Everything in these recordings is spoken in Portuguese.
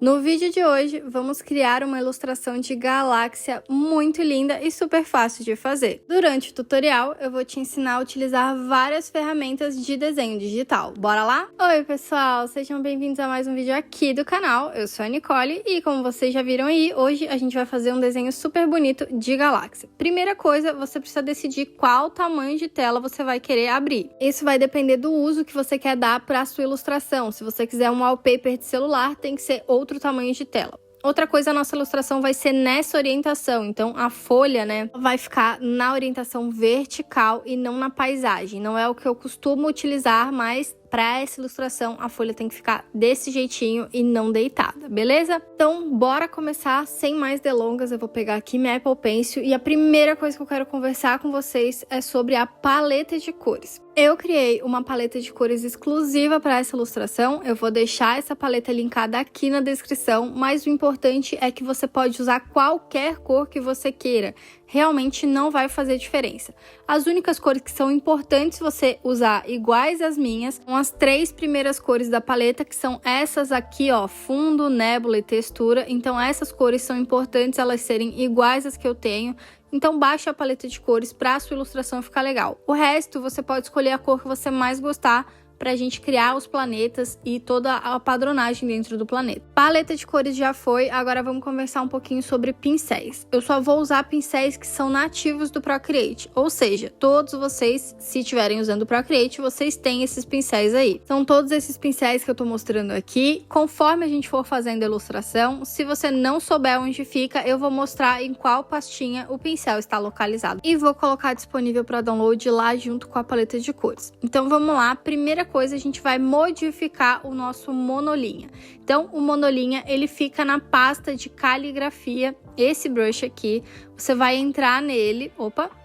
No vídeo de hoje, vamos criar uma ilustração de galáxia muito linda e super fácil de fazer. Durante o tutorial, eu vou te ensinar a utilizar várias ferramentas de desenho digital. Bora lá? Oi, pessoal! Sejam bem-vindos a mais um vídeo aqui do canal. Eu sou a Nicole e, como vocês já viram aí, hoje a gente vai fazer um desenho super bonito de galáxia. Primeira coisa, você precisa decidir qual tamanho de tela você vai querer abrir. Isso vai depender do uso que você quer dar para a sua ilustração. Se você quiser um wallpaper de celular, tem que ser outro tamanho de tela. Outra coisa, a nossa ilustração vai ser nessa orientação, então a folha, vai ficar na orientação vertical e não na paisagem. Não é o que eu costumo utilizar, mas para essa ilustração a folha tem que ficar desse jeitinho e não deitada, beleza? Então, bora começar sem mais delongas. Eu vou pegar aqui minha Apple Pencil e a primeira coisa que eu quero conversar com vocês é sobre a paleta de cores. Eu criei uma paleta de cores exclusiva para essa ilustração. Eu vou deixar essa paleta linkada aqui na descrição, mas o importante é que você pode usar qualquer cor que você queira. Realmente não vai fazer diferença. As únicas cores que são importantes você usar iguais às minhas são as 3 primeiras cores da paleta, que são essas aqui, ó, fundo, nébula e textura. Então essas cores são importantes elas serem iguais às que eu tenho. Então baixe a paleta de cores para a sua ilustração ficar legal. O resto você pode escolher a cor que você mais gostar para a gente criar os planetas e toda a padronagem dentro do planeta. Paleta de cores já foi, agora vamos conversar um pouquinho sobre pincéis. Eu só vou usar pincéis que são nativos do Procreate, ou seja, todos vocês, se estiverem usando o Procreate, vocês têm esses pincéis aí. São todos esses pincéis que eu tô mostrando aqui. Conforme a gente for fazendo a ilustração, se você não souber onde fica, eu vou mostrar em qual pastinha o pincel está localizado. E vou colocar disponível para download lá junto com a paleta de cores. Então vamos lá, primeira coisa, a gente vai modificar o nosso monolinha. Então, o monolinha, ele fica na pasta de caligrafia. Esse brush aqui, você vai entrar nele,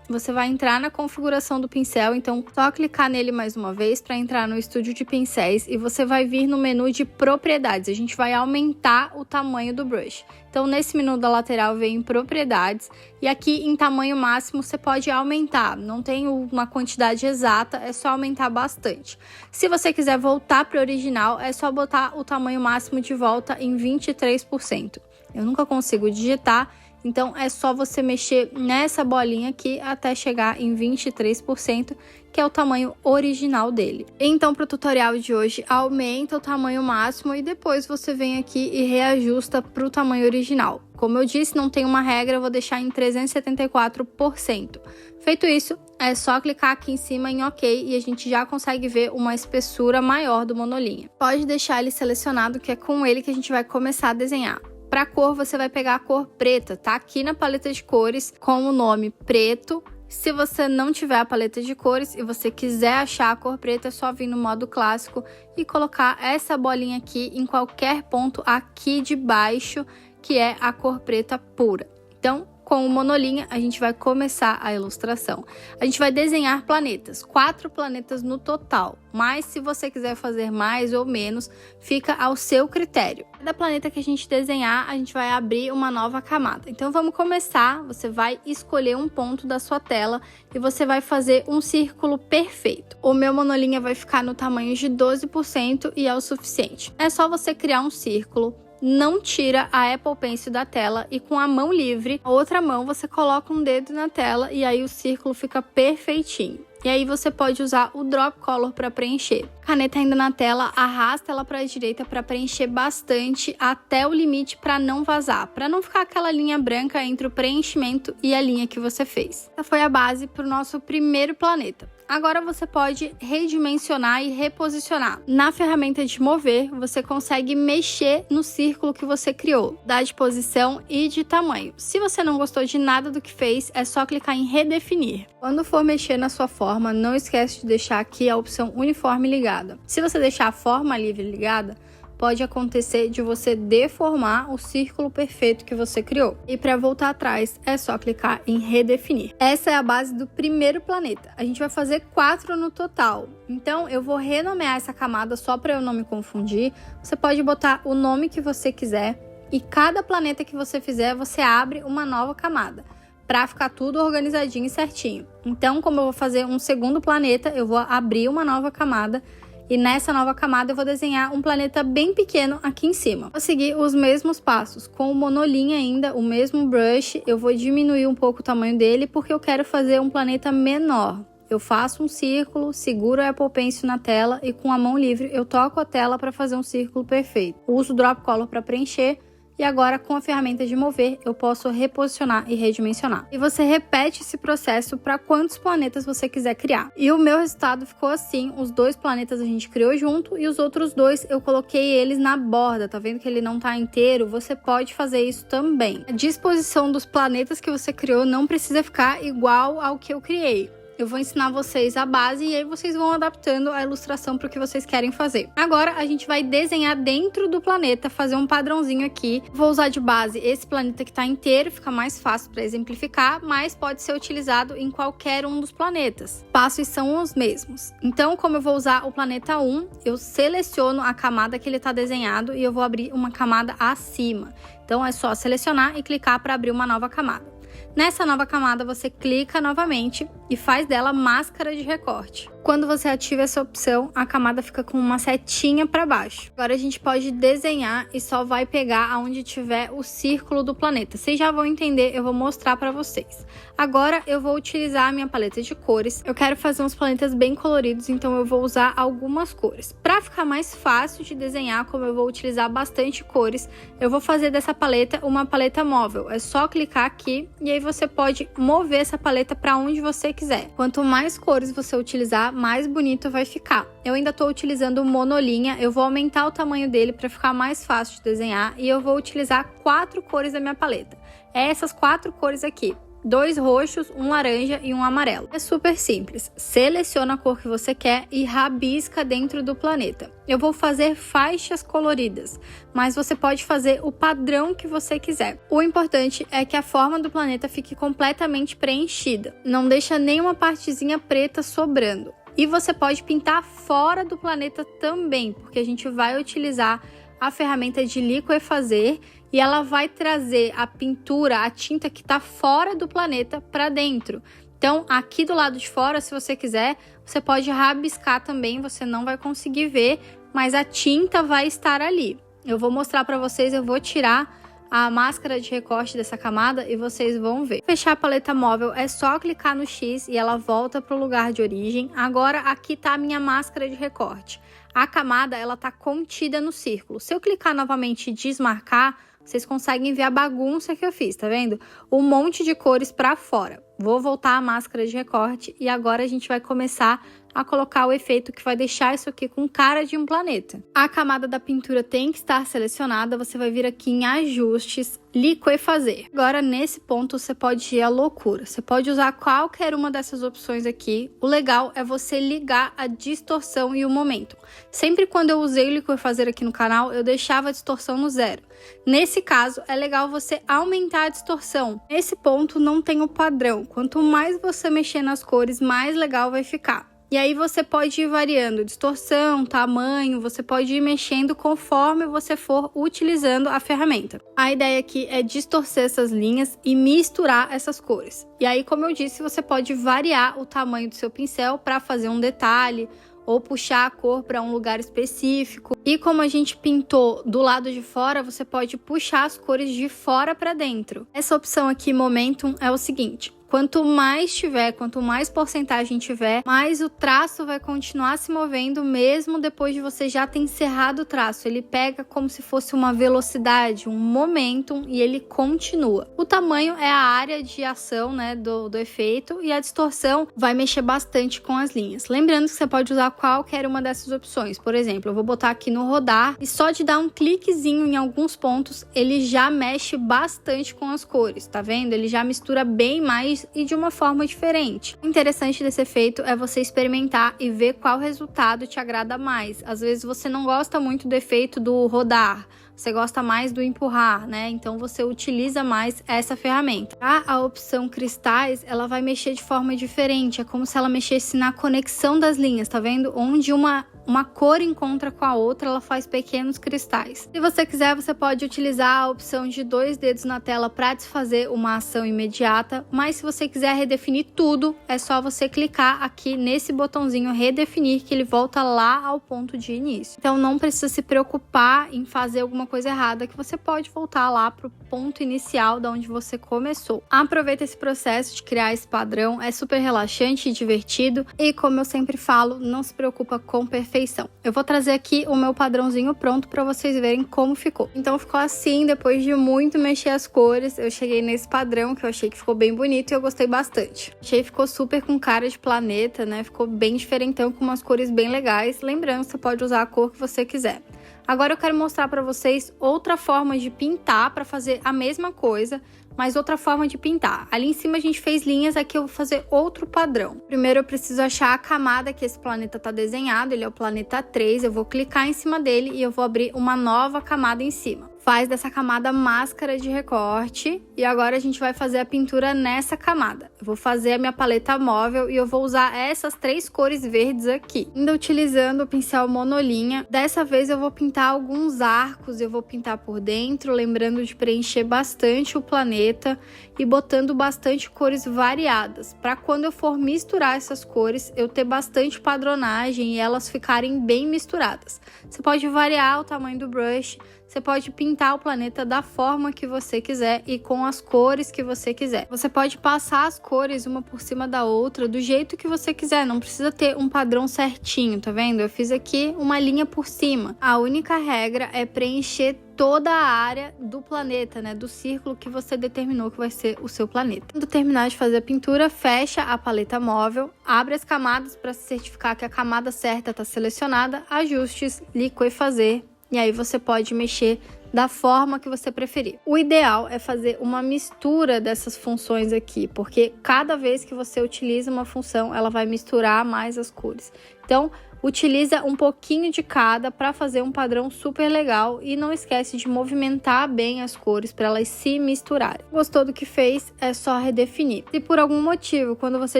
você vai entrar na configuração do pincel, então só clicar nele mais uma vez para entrar no estúdio de pincéis e você vai vir no menu de propriedades. A gente vai aumentar o tamanho do brush. Então nesse menu da lateral vem em propriedades e aqui em tamanho máximo você pode aumentar. Não tem uma quantidade exata, é só aumentar bastante. Se você quiser voltar para o original, é só botar o tamanho máximo de volta em 23%. Eu nunca consigo digitar, então é só você mexer nessa bolinha aqui até chegar em 23%, que é o tamanho original dele. Então, para o tutorial de hoje, aumenta o tamanho máximo e depois você vem aqui e reajusta para o tamanho original. Como eu disse, não tem uma regra, eu vou deixar em 374%. Feito isso, é só clicar aqui em cima em OK e a gente já consegue ver uma espessura maior do monolinha. Pode deixar ele selecionado, que é com ele que a gente vai começar a desenhar. Para cor, você vai pegar a cor preta, tá aqui na paleta de cores com o nome preto. Se você não tiver a paleta de cores e você quiser achar a cor preta, é só vir no modo clássico e colocar essa bolinha aqui em qualquer ponto aqui de baixo, que é a cor preta pura. Então, com o monolinha, a gente vai começar a ilustração. A gente vai desenhar planetas, 4 planetas no total, mas se você quiser fazer mais ou menos, fica ao seu critério. Cada planeta que a gente desenhar, a gente vai abrir uma nova camada. Então vamos começar, você vai escolher um ponto da sua tela e você vai fazer um círculo perfeito. O meu monolinha vai ficar no tamanho de 12% e é o suficiente. É só você criar um círculo. Não tira a Apple Pencil da tela e com a mão livre, a outra mão você coloca um dedo na tela e aí o círculo fica perfeitinho. E aí você pode usar o Drop Color para preencher. Caneta ainda na tela, arrasta ela para a direita para preencher bastante até o limite para não vazar, para não ficar aquela linha branca entre o preenchimento e a linha que você fez. Essa foi a base para o nosso primeiro planeta. Agora você pode redimensionar e reposicionar. Na ferramenta de mover, você consegue mexer no círculo que você criou, dar de posição e de tamanho. Se você não gostou de nada do que fez, é só clicar em redefinir. Quando for mexer na sua forma, não esquece de deixar aqui a opção uniforme ligada. Se você deixar a forma livre ligada, pode acontecer de você deformar o círculo perfeito que você criou. E para voltar atrás, é só clicar em redefinir. Essa é a base do primeiro planeta. A gente vai fazer 4 no total. Então, eu vou renomear essa camada só para eu não me confundir. Você pode botar o nome que você quiser e cada planeta que você fizer, você abre uma nova camada para ficar tudo organizadinho e certinho. Então, como eu vou fazer um segundo planeta, eu vou abrir uma nova camada E nessa nova camada eu vou desenhar um planeta bem pequeno aqui em cima. Vou seguir os mesmos passos, com o monolinha ainda, o mesmo brush. Eu vou diminuir um pouco o tamanho dele, porque eu quero fazer um planeta menor. Eu faço um círculo, seguro o Apple Pencil na tela e com a mão livre eu toco a tela para fazer um círculo perfeito. Uso o Drop Color para preencher. E agora, com a ferramenta de mover, eu posso reposicionar e redimensionar. E você repete esse processo para quantos planetas você quiser criar. E o meu resultado ficou assim, os 2 planetas a gente criou junto e os outros 2 eu coloquei eles na borda. Tá vendo que ele não tá inteiro? Você pode fazer isso também. A disposição dos planetas que você criou não precisa ficar igual ao que eu criei. Eu vou ensinar vocês a base e aí vocês vão adaptando a ilustração para o que vocês querem fazer. Agora a gente vai desenhar dentro do planeta, fazer um padrãozinho aqui. Vou usar de base esse planeta que está inteiro, fica mais fácil para exemplificar, mas pode ser utilizado em qualquer um dos planetas. Passos são os mesmos. Então, como eu vou usar o planeta 1, eu seleciono a camada que ele está desenhado e eu vou abrir uma camada acima. Então é só selecionar e clicar para abrir uma nova camada. Nessa nova camada, você clica novamente e faz dela máscara de recorte. Quando você ativa essa opção, a camada fica com uma setinha para baixo. Agora a gente pode desenhar e só vai pegar aonde tiver o círculo do planeta. Vocês já vão entender, eu vou mostrar para vocês. Agora eu vou utilizar a minha paleta de cores. Eu quero fazer uns planetas bem coloridos, então eu vou usar algumas cores. Para ficar mais fácil de desenhar, como eu vou utilizar bastante cores, eu vou fazer dessa paleta uma paleta móvel. É só clicar aqui e aí você pode mover essa paleta para onde você quiser. Quanto mais cores você utilizar, mais bonito vai ficar. Eu ainda estou utilizando o monolinha, eu vou aumentar o tamanho dele para ficar mais fácil de desenhar e eu vou utilizar 4 cores da minha paleta. É essas 4 cores aqui. 2 roxos, um laranja e um amarelo. É super simples. Seleciona a cor que você quer e rabisca dentro do planeta. Eu vou fazer faixas coloridas, mas você pode fazer o padrão que você quiser. O importante é que a forma do planeta fique completamente preenchida. Não deixa nenhuma partezinha preta sobrando. E você pode pintar fora do planeta também, porque a gente vai utilizar a ferramenta de liquefazer e ela vai trazer a pintura, a tinta que está fora do planeta para dentro. Então, aqui do lado de fora, se você quiser, você pode rabiscar também, você não vai conseguir ver, mas a tinta vai estar ali. Eu vou mostrar para vocês, eu vou tirar a máscara de recorte dessa camada e vocês vão ver. Fechar a paleta móvel é só clicar no X e ela volta para o lugar de origem. Agora aqui está a minha máscara de recorte. A camada ela está contida no círculo. Se eu clicar novamente e desmarcar, vocês conseguem ver a bagunça que eu fiz, tá vendo? Um monte de cores para fora. Vou voltar a máscara de recorte e agora a gente vai começar a colocar o efeito que vai deixar isso aqui com cara de um planeta. A camada da pintura tem que estar selecionada, você vai vir aqui em ajustes, liquefazer. Agora nesse ponto você pode ir à loucura, você pode usar qualquer uma dessas opções aqui. O legal é você ligar a distorção e o momento. Sempre quando eu usei o liquefazer aqui no canal, eu deixava a distorção no 0. Nesse caso, é legal você aumentar a distorção. Nesse ponto não tem o padrão, quanto mais você mexer nas cores, mais legal vai ficar. E aí você pode ir variando distorção, tamanho, você pode ir mexendo conforme você for utilizando a ferramenta. A ideia aqui é distorcer essas linhas e misturar essas cores. E aí, como eu disse, você pode variar o tamanho do seu pincel para fazer um detalhe ou puxar a cor para um lugar específico. E como a gente pintou do lado de fora, você pode puxar as cores de fora para dentro. Essa opção aqui, Momentum, é o seguinte: quanto mais tiver, quanto mais porcentagem tiver, mais o traço vai continuar se movendo mesmo depois de você já ter encerrado o traço. Ele pega como se fosse uma velocidade, um momentum, e ele continua. O tamanho é a área de ação, né, do efeito, e a distorção vai mexer bastante com as linhas. Lembrando que você pode usar qualquer uma dessas opções. Por exemplo, eu vou botar aqui no rodar e só de dar um cliquezinho em alguns pontos, ele já mexe bastante com as cores, tá vendo? Ele já mistura bem mais e de uma forma diferente. O interessante desse efeito é você experimentar e ver qual resultado te agrada mais. Às vezes você não gosta muito do efeito do rodar, você gosta mais do empurrar, né? Então você utiliza mais essa ferramenta. A opção cristais, ela vai mexer de forma diferente, é como se ela mexesse na conexão das linhas, tá vendo? Onde uma uma cor encontra com a outra, ela faz pequenos cristais. Se você quiser, você pode utilizar a opção de 2 dedos na tela para desfazer uma ação imediata, mas se você quiser redefinir tudo, é só você clicar aqui nesse botãozinho redefinir, que ele volta lá ao ponto de início. Então não precisa se preocupar em fazer alguma coisa errada, que você pode voltar lá para o ponto inicial da onde você começou. Aproveita esse processo de criar esse padrão, é super relaxante e divertido, e como eu sempre falo, não se preocupa com perfeição. Eu vou trazer aqui o meu padrãozinho pronto para vocês verem como ficou. Então ficou assim, depois de muito mexer as cores, eu cheguei nesse padrão que eu achei que ficou bem bonito e eu gostei bastante. Achei que ficou super com cara de planeta, né? Ficou bem diferentão, com umas cores bem legais. Lembrando, você pode usar a cor que você quiser. Agora eu quero mostrar para vocês outra forma de pintar para fazer a mesma coisa, mas outra forma de pintar. Ali em cima a gente fez linhas, aqui eu vou fazer outro padrão. Primeiro eu preciso achar a camada que esse planeta está desenhado, ele é o planeta 3, eu vou clicar em cima dele e eu vou abrir uma nova camada em cima. Faz dessa camada máscara de recorte e agora a gente vai fazer a pintura nessa camada. Eu vou fazer a minha paleta móvel e eu vou usar essas 3 cores verdes aqui. Ainda utilizando o pincel monolinha, dessa vez eu vou pintar alguns arcos, eu vou pintar por dentro, lembrando de preencher bastante o planeta e botando bastante cores variadas, para quando eu for misturar essas cores, eu ter bastante padronagem e elas ficarem bem misturadas. Você pode variar o tamanho do brush, você pode pintar o planeta da forma que você quiser e com as cores que você quiser. Você pode passar as cores uma por cima da outra do jeito que você quiser, não precisa ter um padrão certinho, tá vendo? Eu fiz aqui uma linha por cima. A única regra é preencher toda a área do planeta, né, do círculo que você determinou que vai ser o seu planeta. Quando terminar de fazer a pintura, fecha a paleta móvel, abre as camadas para se certificar que a camada certa está selecionada, ajustes, liquefazer, e aí você pode mexer da forma que você preferir. O ideal é fazer uma mistura dessas funções aqui, porque cada vez que você utiliza uma função, ela vai misturar mais as cores. Então, utiliza um pouquinho de cada para fazer um padrão super legal e não esquece de movimentar bem as cores para elas se misturarem. Gostou do que fez? É só redefinir. Se por algum motivo, quando você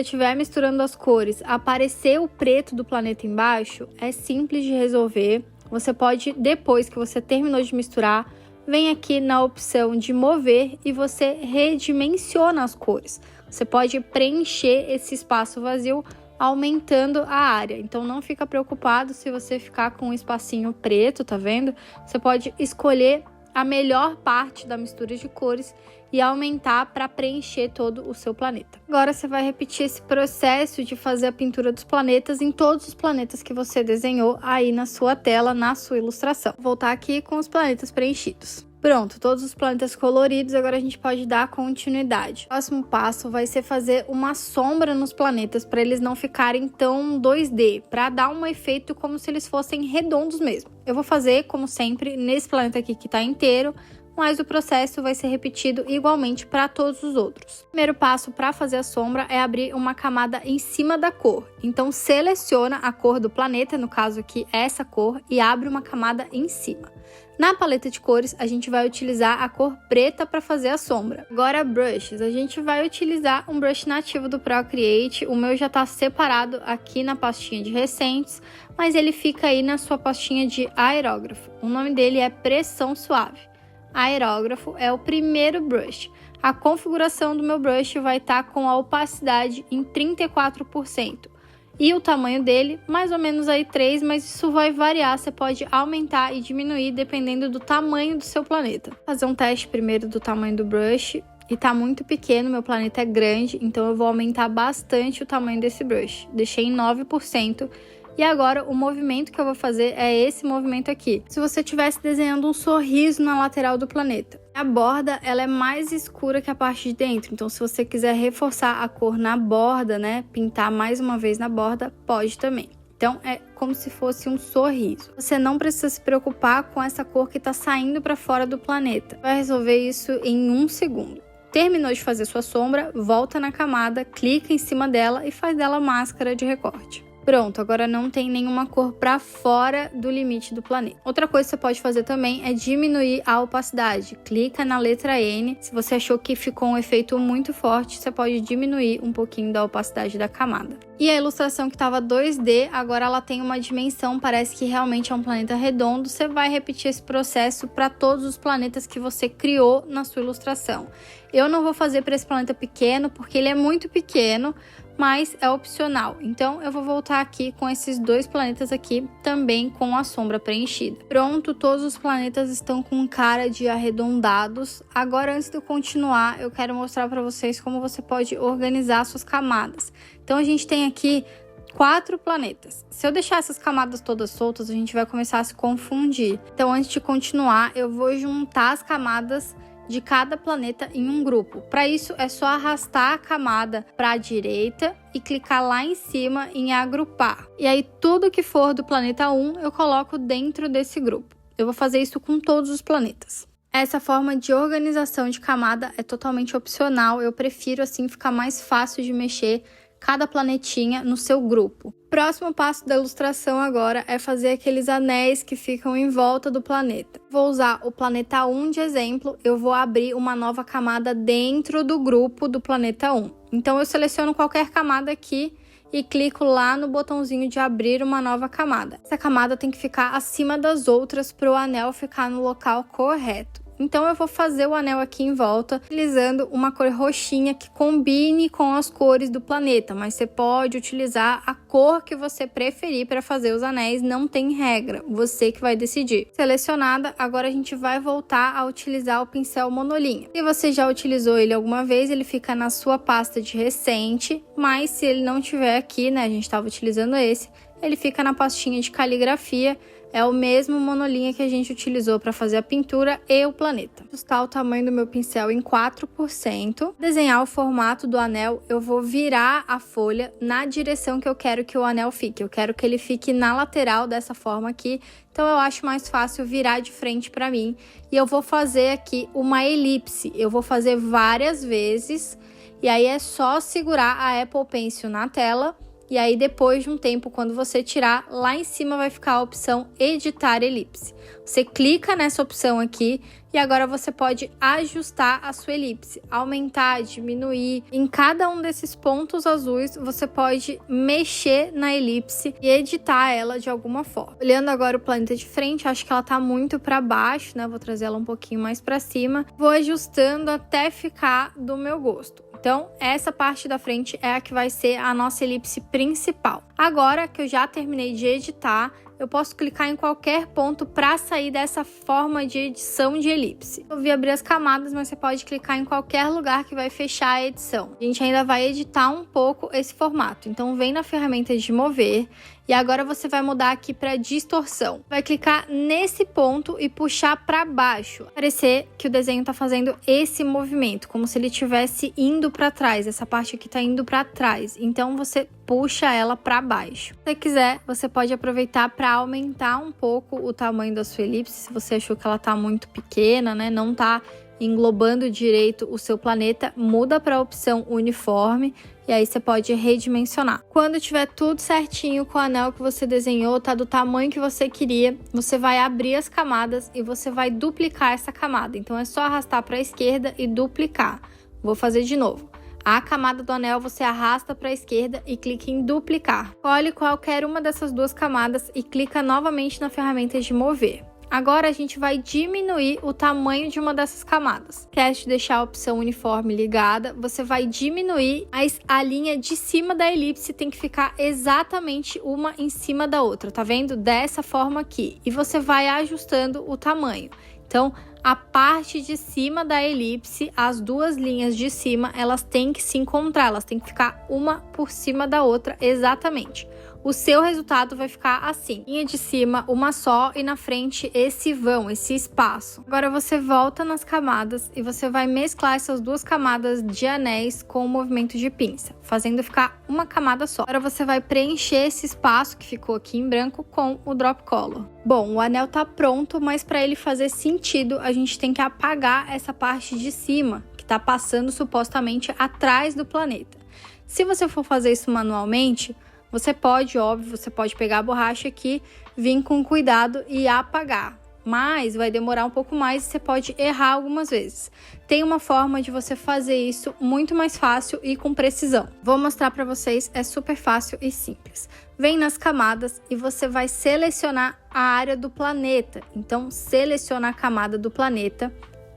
estiver misturando as cores, aparecer o preto do planeta embaixo, é simples de resolver. Você pode, depois que você terminou de misturar, vem aqui na opção de mover e você redimensiona as cores. Você pode preencher esse espaço vazio aumentando a área. Então não fica preocupado se você ficar com um espacinho preto, tá vendo? Você pode escolher a melhor parte da mistura de cores e aumentar para preencher todo o seu planeta. Agora você vai repetir esse processo de fazer a pintura dos planetas em todos os planetas que você desenhou aí na sua tela, na sua ilustração. Vou voltar aqui com os planetas preenchidos. Pronto, todos os planetas coloridos, agora a gente pode dar continuidade. O próximo passo vai ser fazer uma sombra nos planetas para eles não ficarem tão 2D, para dar um efeito como se eles fossem redondos mesmo. Eu vou fazer, como sempre, nesse planeta aqui que está inteiro, mas o processo vai ser repetido igualmente para todos os outros. O primeiro passo para fazer a sombra é abrir uma camada em cima da cor. Então seleciona a cor do planeta, no caso aqui essa cor, e abre uma camada em cima. Na paleta de cores, a gente vai utilizar a cor preta para fazer a sombra. Agora, brushes. A gente vai utilizar um brush nativo do Procreate. O meu já está separado aqui na pastinha de recentes, mas ele fica aí na sua pastinha de aerógrafo. O nome dele é Pressão Suave. Aerógrafo é o primeiro brush. A configuração do meu brush vai estar com a opacidade em 34%. E o tamanho dele, mais ou menos aí 3, mas isso vai variar, você pode aumentar e diminuir dependendo do tamanho do seu planeta. Vou fazer um teste primeiro do tamanho do brush, e tá muito pequeno, meu planeta é grande, então eu vou aumentar bastante o tamanho desse brush. Deixei em 9%. E agora o movimento que eu vou fazer é esse movimento aqui. Se você estivesse desenhando um sorriso na lateral do planeta. A borda, ela é mais escura que a parte de dentro. Então se você quiser reforçar a cor na borda, né, pintar mais uma vez na borda, pode também. Então é como se fosse um sorriso. Você não precisa se preocupar com essa cor que está saindo para fora do planeta. Vai resolver isso em 1 segundo. Terminou de fazer sua sombra, volta na camada, clica em cima dela e faz dela máscara de recorte. Pronto, agora não tem nenhuma cor para fora do limite do planeta. Outra coisa que você pode fazer também é diminuir a opacidade. Clica na letra N. Se você achou que ficou um efeito muito forte, você pode diminuir um pouquinho da opacidade da camada. E a ilustração que estava 2D, agora ela tem uma dimensão, parece que realmente é um planeta redondo. Você vai repetir esse processo para todos os planetas que você criou na sua ilustração. Eu não vou fazer para esse planeta pequeno, porque ele é muito pequeno, mas é opcional. Então eu vou voltar aqui com esses 2 planetas aqui, também com a sombra preenchida. Pronto, todos os planetas estão com cara de arredondados. Agora, antes de eu continuar, eu quero mostrar para vocês como você pode organizar suas camadas. Então a gente tem aqui 4 planetas. Se eu deixar essas camadas todas soltas, a gente vai começar a se confundir. Então, antes de continuar, eu vou juntar as camadas de cada planeta em um grupo. Para isso, é só arrastar a camada para a direita e clicar lá em cima em agrupar. E aí, tudo que for do planeta 1, eu coloco dentro desse grupo. Eu vou fazer isso com todos os planetas. Essa forma de organização de camada é totalmente opcional. Eu prefiro assim ficar mais fácil de mexer cada planetinha no seu grupo. Próximo passo da ilustração agora é fazer aqueles anéis que ficam em volta do planeta. Vou usar o planeta 1 de exemplo, eu vou abrir uma nova camada dentro do grupo do planeta 1. Então eu seleciono qualquer camada aqui e clico lá no botãozinho de abrir uma nova camada. Essa camada tem que ficar acima das outras para o anel ficar no local correto. Então eu vou fazer o anel aqui em volta, utilizando uma cor roxinha que combine com as cores do planeta, mas você pode utilizar a cor que você preferir para fazer os anéis, não tem regra, você que vai decidir. Selecionada, agora a gente vai voltar a utilizar o pincel monolinha. Se você já utilizou ele alguma vez, ele fica na sua pasta de recente, mas se ele não tiver aqui, né, a gente estava utilizando esse, ele fica na pastinha de caligrafia. É o mesmo monolinha que a gente utilizou para fazer a pintura e o planeta. Ajustar o tamanho do meu pincel em 4%. Desenhar o formato do anel, eu vou virar a folha na direção que eu quero que o anel fique. Eu quero que ele fique na lateral dessa forma aqui. Então eu acho mais fácil virar de frente para mim. E eu vou fazer aqui uma elipse. Eu vou fazer várias vezes. E aí é só segurar a Apple Pencil na tela. E aí, depois de um tempo, quando você tirar, lá em cima vai ficar a opção Editar Elipse. Você clica nessa opção aqui e agora você pode ajustar a sua elipse, aumentar, diminuir. Em cada um desses pontos azuis, você pode mexer na elipse e editar ela de alguma forma. Olhando agora o planeta de frente, acho que ela tá muito para baixo, né? Vou trazer ela um pouquinho mais para cima. Vou ajustando até ficar do meu gosto. Então, essa parte da frente é a que vai ser a nossa elipse principal. Agora que eu já terminei de editar, eu posso clicar em qualquer ponto para sair dessa forma de edição de elipse. Eu vi abrir as camadas, mas você pode clicar em qualquer lugar que vai fechar a edição. A gente ainda vai editar um pouco esse formato. Então, vem na ferramenta de mover e agora você vai mudar aqui para distorção. Vai clicar nesse ponto e puxar para baixo. Vai parecer que o desenho está fazendo esse movimento, como se ele estivesse indo para trás. Essa parte aqui está indo para trás. Então, você puxa ela para baixo. Se você quiser, você pode aproveitar para aumentar um pouco o tamanho da sua elipse. Se você achou que ela está muito pequena, né? Não está englobando direito o seu planeta, muda para a opção uniforme e aí você pode redimensionar. Quando tiver tudo certinho com o anel que você desenhou, tá do tamanho que você queria, você vai abrir as camadas e você vai duplicar essa camada. Então é só arrastar para a esquerda e duplicar. Vou fazer de novo. A camada do anel você arrasta para a esquerda e clica em duplicar. Escolhe qualquer uma dessas duas camadas e clica novamente na ferramenta de mover. Agora a gente vai diminuir o tamanho de uma dessas camadas. Quer deixar a opção uniforme ligada, você vai diminuir, mas a linha de cima da elipse tem que ficar exatamente uma em cima da outra, tá vendo? Dessa forma aqui. E você vai ajustando o tamanho. Então, a parte de cima da elipse, as duas linhas de cima, elas têm que se encontrar, elas têm que ficar uma por cima da outra exatamente. O seu resultado vai ficar assim, linha de cima uma só e na frente esse vão, esse espaço. Agora você volta nas camadas e você vai mesclar essas duas camadas de anéis com o movimento de pinça, fazendo ficar uma camada só. Agora você vai preencher esse espaço que ficou aqui em branco com o Drop Color. Bom, o anel tá pronto, mas para ele fazer sentido, a gente tem que apagar essa parte de cima, que tá passando supostamente atrás do planeta. Se você for fazer isso manualmente, Você pode, óbvio, você pode pegar a borracha aqui, vir com cuidado e apagar. Mas vai demorar um pouco mais e você pode errar algumas vezes. Tem uma forma de você fazer isso muito mais fácil e com precisão. Vou mostrar para vocês, é super fácil e simples. Vem nas camadas e você vai selecionar a área do planeta. Então, seleciona a camada do planeta,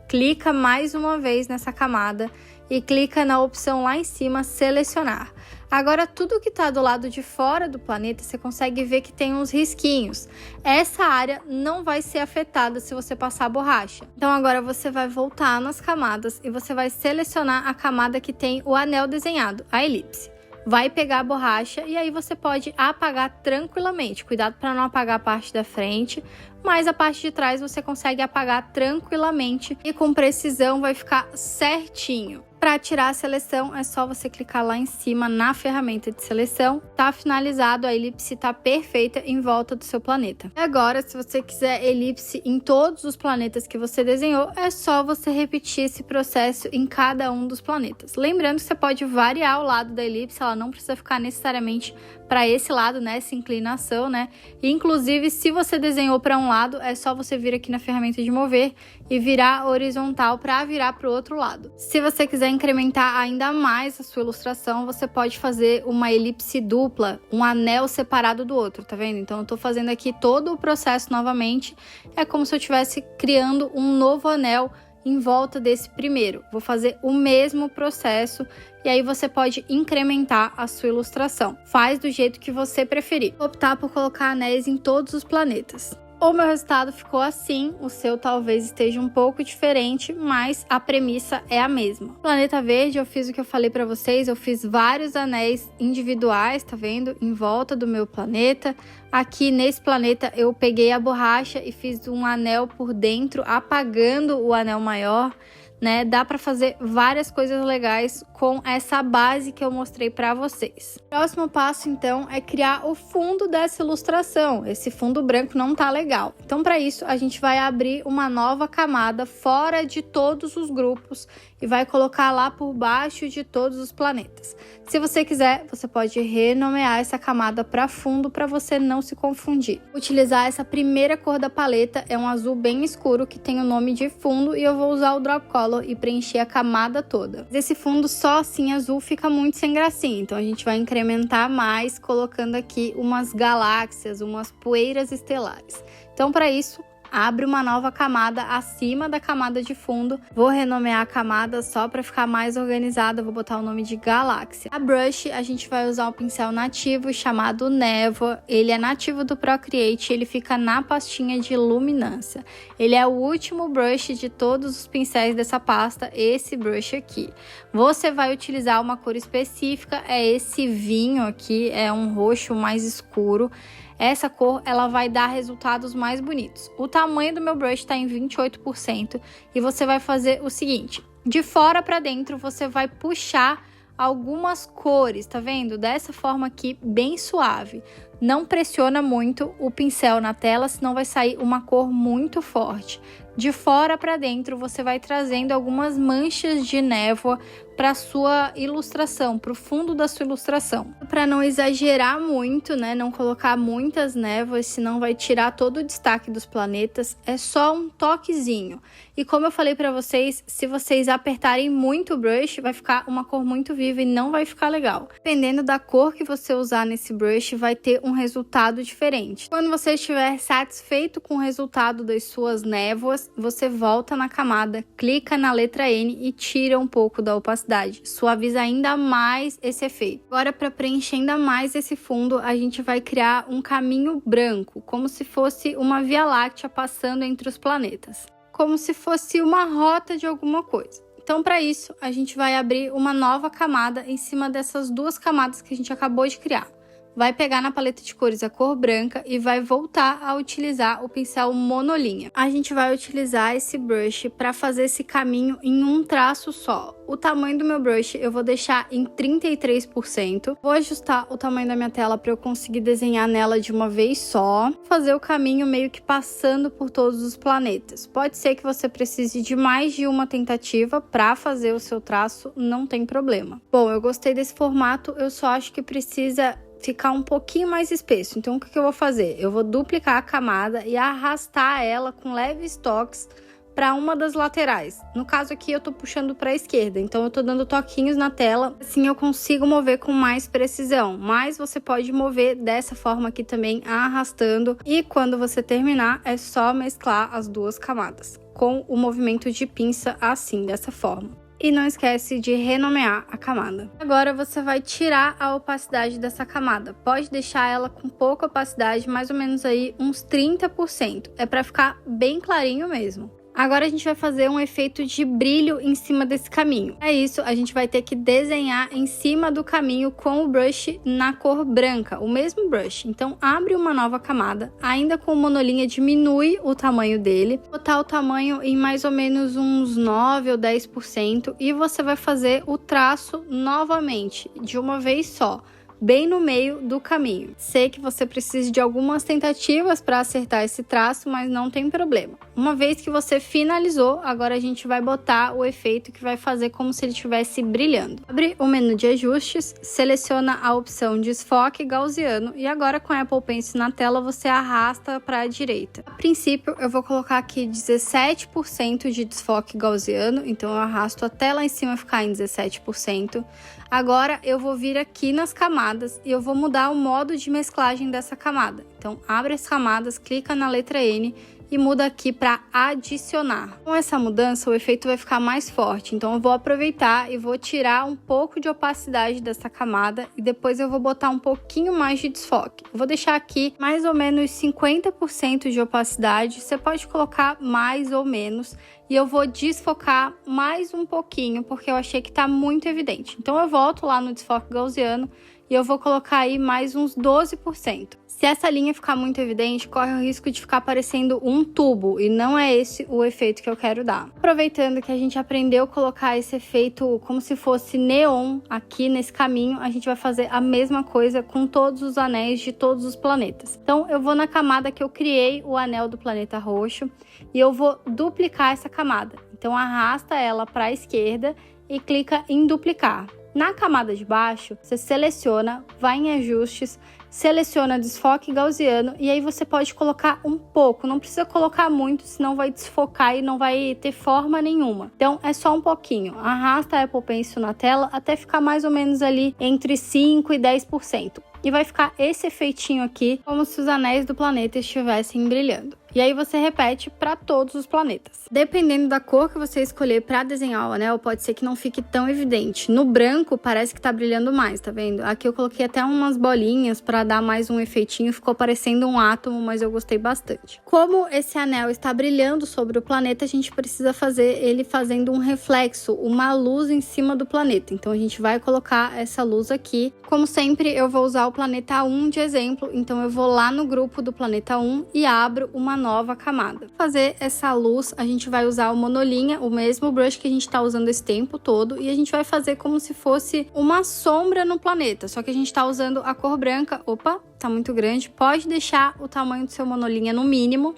clica mais uma vez nessa camada e clica na opção lá em cima, selecionar. Agora, tudo que está do lado de fora do planeta, você consegue ver que tem uns risquinhos. Essa área não vai ser afetada se você passar a borracha. Então, agora você vai voltar nas camadas e você vai selecionar a camada que tem o anel desenhado, a elipse. Vai pegar a borracha e aí você pode apagar tranquilamente. Cuidado para não apagar a parte da frente, mas a parte de trás você consegue apagar tranquilamente e com precisão vai ficar certinho. Para tirar a seleção, é só você clicar lá em cima na ferramenta de seleção. Tá finalizado, a elipse tá perfeita em volta do seu planeta. E agora, se você quiser elipse em todos os planetas que você desenhou, é só você repetir esse processo em cada um dos planetas. Lembrando que você pode variar o lado da elipse, ela não precisa ficar necessariamente para esse lado, né, essa inclinação, né? E, inclusive, se você desenhou para um lado, é só você vir aqui na ferramenta de mover e virar horizontal para virar para o outro lado. Se você quiser incrementar ainda mais a sua ilustração, você pode fazer uma elipse dupla, um anel separado do outro, tá vendo? Então eu tô fazendo aqui todo o processo novamente, é como se eu estivesse criando um novo anel em volta desse primeiro. Vou fazer o mesmo processo e aí você pode incrementar a sua ilustração. Faz do jeito que você preferir. Vou optar por colocar anéis em todos os planetas. O meu resultado ficou assim, o seu talvez esteja um pouco diferente, mas a premissa é a mesma. Planeta Verde, eu fiz o que eu falei para vocês, eu fiz vários anéis individuais, tá vendo? Em volta do meu planeta. Aqui nesse planeta eu peguei a borracha e fiz um anel por dentro, apagando o anel maior, né? Dá para fazer várias coisas legais com essa base que eu mostrei para vocês. O próximo passo, então, é criar o fundo dessa ilustração. Esse fundo branco não tá legal. Então, para isso, a gente vai abrir uma nova camada fora de todos os grupos e vai colocar lá por baixo de todos os planetas. Se você quiser, você pode renomear essa camada para fundo para você não se confundir. Utilizar essa primeira cor da paleta é um azul bem escuro que tem o nome de fundo e eu vou usar o Drop Color e preencher a camada toda. Esse fundo só assim azul fica muito sem gracinha, então a gente vai incrementar mais colocando aqui umas galáxias, umas poeiras estelares. Então para isso, abre uma nova camada acima da camada de fundo. Vou renomear a camada só para ficar mais organizada, vou botar o nome de galáxia. A brush, a gente vai usar um pincel nativo chamado Névoa. Ele é nativo do Procreate, ele fica na pastinha de luminância. Ele é o último brush de todos os pincéis dessa pasta, esse brush aqui. Você vai utilizar uma cor específica, é esse vinho aqui, é um roxo mais escuro. Essa cor, ela vai dar resultados mais bonitos. O tamanho do meu brush está em 28% e você vai fazer o seguinte, de fora para dentro você vai puxar algumas cores, tá vendo? Dessa forma aqui, bem suave. Não pressiona muito o pincel na tela, senão vai sair uma cor muito forte. De fora para dentro você vai trazendo algumas manchas de névoa para sua ilustração, para o fundo da sua ilustração. Para não exagerar muito, né, não colocar muitas névoas, senão vai tirar todo o destaque dos planetas, é só um toquezinho. E como eu falei para vocês, se vocês apertarem muito o brush, vai ficar uma cor muito viva e não vai ficar legal. Dependendo da cor que você usar nesse brush, vai ter um resultado diferente. Quando você estiver satisfeito com o resultado das suas névoas, você volta na camada, clica na letra N e tira um pouco da opacidade. Suaviza ainda mais esse efeito. Agora, para preencher ainda mais esse fundo, a gente vai criar um caminho branco, como se fosse uma Via Láctea passando entre os planetas. Como se fosse uma rota de alguma coisa. Então, para isso, a gente vai abrir uma nova camada em cima dessas duas camadas que a gente acabou de criar. Vai pegar na paleta de cores a cor branca e vai voltar a utilizar o pincel monolinha. A gente vai utilizar esse brush para fazer esse caminho em um traço só. O tamanho do meu brush eu vou deixar em 33%. Vou ajustar o tamanho da minha tela para eu conseguir desenhar nela de uma vez só. Fazer o caminho meio que passando por todos os planetas. Pode ser que você precise de mais de uma tentativa para fazer o seu traço, não tem problema. Bom, eu gostei desse formato, eu só acho que precisa ficar um pouquinho mais espesso. Então o que eu vou fazer? Eu vou duplicar a camada e arrastar ela com leves toques para uma das laterais. No caso aqui eu tô puxando para a esquerda, então eu tô dando toquinhos na tela, assim eu consigo mover com mais precisão. Mas você pode mover dessa forma aqui também, arrastando, e quando você terminar é só mesclar as duas camadas com o movimento de pinça assim, dessa forma. E não esquece de renomear a camada. Agora você vai tirar a opacidade dessa camada. Pode deixar ela com pouca opacidade, mais ou menos aí uns 30%. É para ficar bem clarinho mesmo. Agora a gente vai fazer um efeito de brilho em cima desse caminho. É isso, a gente vai ter que desenhar em cima do caminho com o brush na cor branca, o mesmo brush. Então abre uma nova camada, ainda com monolinha diminui o tamanho dele, botar o tamanho em mais ou menos uns 9 ou 10% e você vai fazer o traço novamente, de uma vez só, bem no meio do caminho. Sei que você precisa de algumas tentativas para acertar esse traço, mas não tem problema. Uma vez que você finalizou, agora a gente vai botar o efeito que vai fazer como se ele estivesse brilhando. Abre o menu de ajustes, seleciona a opção desfoque gaussiano e agora com a Apple Pencil na tela você arrasta para a direita. A princípio eu vou colocar aqui 17% de desfoque gaussiano, então eu arrasto até lá em cima ficar em 17%. Agora eu vou vir aqui nas camadas e eu vou mudar o modo de mesclagem dessa camada. Então abre as camadas, clica na letra N e muda aqui para adicionar. Com essa mudança o efeito vai ficar mais forte, então eu vou aproveitar e vou tirar um pouco de opacidade dessa camada e depois eu vou botar um pouquinho mais de desfoque. Eu vou deixar aqui mais ou menos 50% de opacidade, você pode colocar mais ou menos. E eu vou desfocar mais um pouquinho, porque eu achei que tá muito evidente. Então eu volto lá no desfoque gaussiano e eu vou colocar aí mais uns 12%. Se essa linha ficar muito evidente, corre o risco de ficar parecendo um tubo, e não é esse o efeito que eu quero dar. Aproveitando que a gente aprendeu a colocar esse efeito como se fosse neon aqui nesse caminho, a gente vai fazer a mesma coisa com todos os anéis de todos os planetas. Então eu vou na camada que eu criei o anel do planeta roxo, e eu vou duplicar essa camada. Então arrasta ela para a esquerda e clica em duplicar. Na camada de baixo, você seleciona, vai em ajustes, seleciona desfoque gaussiano e aí você pode colocar um pouco, não precisa colocar muito, senão vai desfocar e não vai ter forma nenhuma. Então é só um pouquinho, arrasta a Apple Pencil na tela até ficar mais ou menos ali entre 5 e 10%. E vai ficar esse efeitinho aqui, como se os anéis do planeta estivessem brilhando. E aí você repete para todos os planetas. Dependendo da cor que você escolher para desenhar o anel, pode ser que não fique tão evidente. No branco parece que tá brilhando mais, tá vendo? Aqui eu coloquei até umas bolinhas para dar mais um efeitinho, ficou parecendo um átomo, mas eu gostei bastante. Como esse anel está brilhando sobre o planeta, a gente precisa fazer ele fazendo um reflexo, uma luz em cima do planeta. Então a gente vai colocar essa luz aqui. Como sempre, eu vou usar o planeta 1 de exemplo, então eu vou lá no grupo do planeta 1 e abro uma nova camada. Para fazer essa luz, a gente vai usar o monolinha, o mesmo brush que a gente está usando esse tempo todo, e a gente vai fazer como se fosse uma sombra no planeta, só que a gente está usando a cor branca. Opa, tá muito grande, pode deixar o tamanho do seu monolinha no mínimo,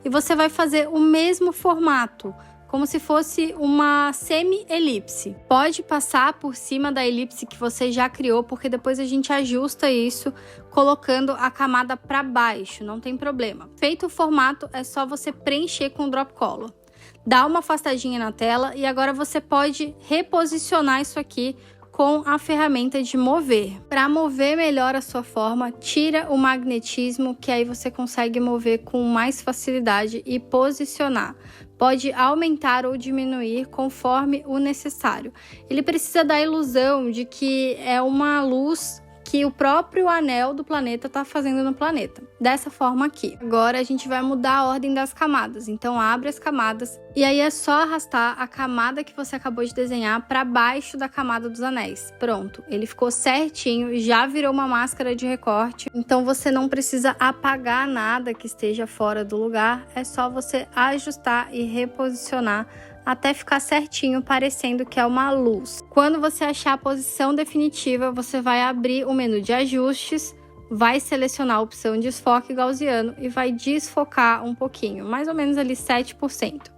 e você vai fazer o mesmo formato, como se fosse uma semi-elipse. Pode passar por cima da elipse que você já criou, porque depois a gente ajusta isso colocando a camada para baixo, não tem problema. Feito o formato, é só você preencher com o Drop Color. Dá uma afastadinha na tela e agora você pode reposicionar isso aqui com a ferramenta de mover. Para mover melhor a sua forma, tira o magnetismo, que aí você consegue mover com mais facilidade e posicionar. Pode aumentar ou diminuir conforme o necessário. Ele precisa dar a ilusão de que é uma luz que o próprio anel do planeta está fazendo no planeta. Dessa forma aqui. Agora a gente vai mudar a ordem das camadas. Então abre as camadas e aí é só arrastar a camada que você acabou de desenhar para baixo da camada dos anéis. Pronto, ele ficou certinho, já virou uma máscara de recorte. Então você não precisa apagar nada que esteja fora do lugar. É só você ajustar e reposicionar até ficar certinho, parecendo que é uma luz. Quando você achar a posição definitiva, você vai abrir o menu de ajustes, vai selecionar a opção desfoque gaussiano e vai desfocar um pouquinho, mais ou menos ali 7%.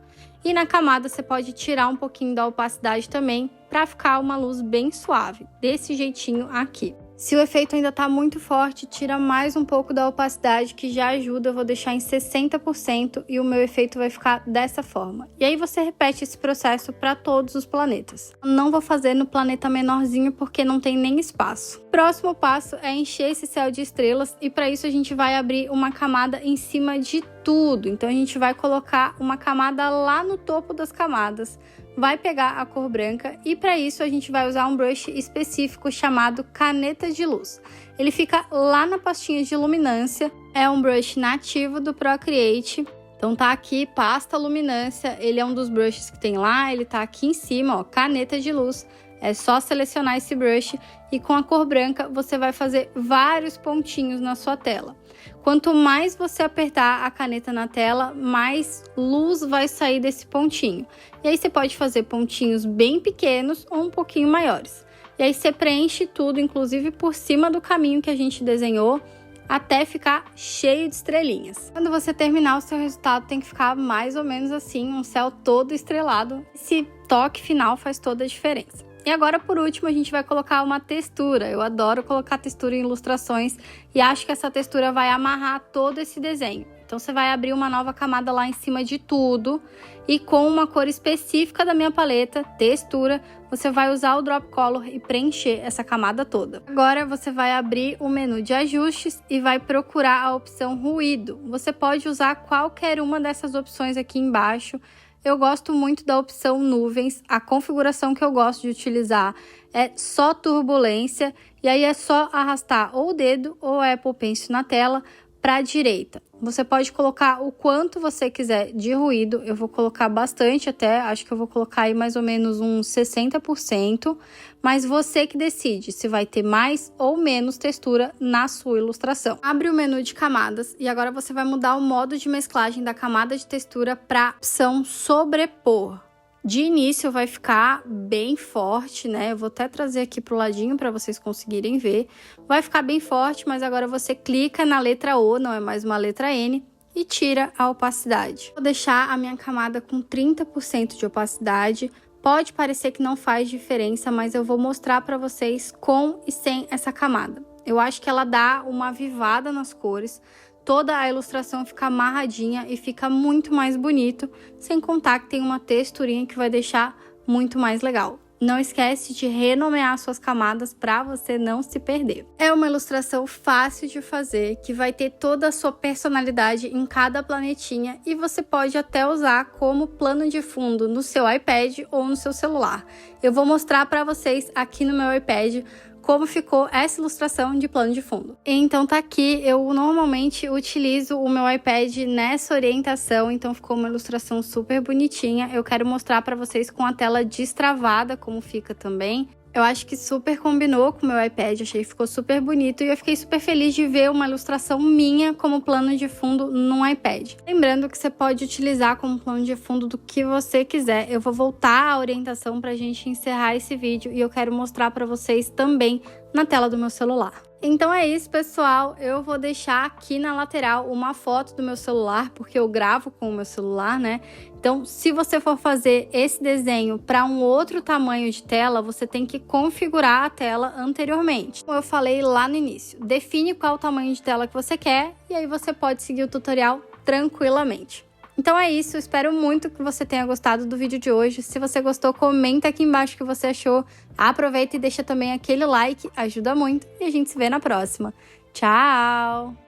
E na camada você pode tirar um pouquinho da opacidade também, para ficar uma luz bem suave, desse jeitinho aqui. Se o efeito ainda tá muito forte, tira mais um pouco da opacidade, que já ajuda. Eu vou deixar em 60% e o meu efeito vai ficar dessa forma. E aí você repete esse processo para todos os planetas. Eu não vou fazer no planeta menorzinho porque não tem nem espaço. Próximo passo é encher esse céu de estrelas e para isso a gente vai abrir uma camada em cima de tudo. Então a gente vai colocar uma camada lá no topo das camadas. Vai pegar a cor branca e para isso a gente vai usar um brush específico chamado caneta de luz. Ele fica lá na pastinha de luminância, é um brush nativo do Procreate. Então tá aqui, pasta luminância, ele é um dos brushes que tem lá, ele tá aqui em cima, ó, caneta de luz. É só selecionar esse brush e com a cor branca você vai fazer vários pontinhos na sua tela. Quanto mais você apertar a caneta na tela, mais luz vai sair desse pontinho. E aí você pode fazer pontinhos bem pequenos ou um pouquinho maiores. E aí você preenche tudo, inclusive por cima do caminho que a gente desenhou, até ficar cheio de estrelinhas. Quando você terminar, o seu resultado tem que ficar mais ou menos assim, um céu todo estrelado. Esse toque final faz toda a diferença. E agora, por último, a gente vai colocar uma textura. Eu adoro colocar textura em ilustrações e acho que essa textura vai amarrar todo esse desenho. Então, você vai abrir uma nova camada lá em cima de tudo e com uma cor específica da minha paleta, textura, você vai usar o Drop Color e preencher essa camada toda. Agora, você vai abrir o menu de ajustes e vai procurar a opção ruído. Você pode usar qualquer uma dessas opções aqui embaixo. Eu gosto muito da opção nuvens, a configuração que eu gosto de utilizar é só turbulência, e aí é só arrastar ou o dedo ou a Apple Pencil na tela para a direita. Você pode colocar o quanto você quiser de ruído, eu vou colocar bastante até, acho que eu vou colocar aí mais ou menos uns 60%, mas você que decide se vai ter mais ou menos textura na sua ilustração. Abre o menu de camadas e agora você vai mudar o modo de mesclagem da camada de textura para a opção sobrepor. De início vai ficar bem forte, né? Eu vou até trazer aqui pro ladinho para vocês conseguirem ver. Vai ficar bem forte, mas agora você clica na letra O, não é mais uma letra N, e tira a opacidade. Vou deixar a minha camada com 30% de opacidade. Pode parecer que não faz diferença, mas eu vou mostrar para vocês com e sem essa camada. Eu acho que ela dá uma avivada nas cores. Toda a ilustração fica amarradinha e fica muito mais bonito, sem contar que tem uma texturinha que vai deixar muito mais legal. Não esquece de renomear suas camadas para você não se perder. É uma ilustração fácil de fazer, que vai ter toda a sua personalidade em cada planetinha e você pode até usar como plano de fundo no seu iPad ou no seu celular. Eu vou mostrar para vocês aqui no meu iPad como ficou essa ilustração de plano de fundo. Então tá aqui, eu normalmente utilizo o meu iPad nessa orientação, então ficou uma ilustração super bonitinha. Eu quero mostrar para vocês com a tela destravada como fica também. Eu acho que super combinou com o meu iPad, achei que ficou super bonito e eu fiquei super feliz de ver uma ilustração minha como plano de fundo no iPad. Lembrando que você pode utilizar como plano de fundo do que você quiser. Eu vou voltar à orientação para a gente encerrar esse vídeo e eu quero mostrar para vocês também na tela do meu celular. Então é isso, pessoal. Eu vou deixar aqui na lateral uma foto do meu celular, porque eu gravo com o meu celular, né? Então, se você for fazer esse desenho para um outro tamanho de tela, você tem que configurar a tela anteriormente. Como eu falei lá no início, define qual o tamanho de tela que você quer e aí você pode seguir o tutorial tranquilamente. Então é isso, espero muito que você tenha gostado do vídeo de hoje. Se você gostou, comenta aqui embaixo o que você achou. Aproveita e deixa também aquele like, ajuda muito. E a gente se vê na próxima. Tchau!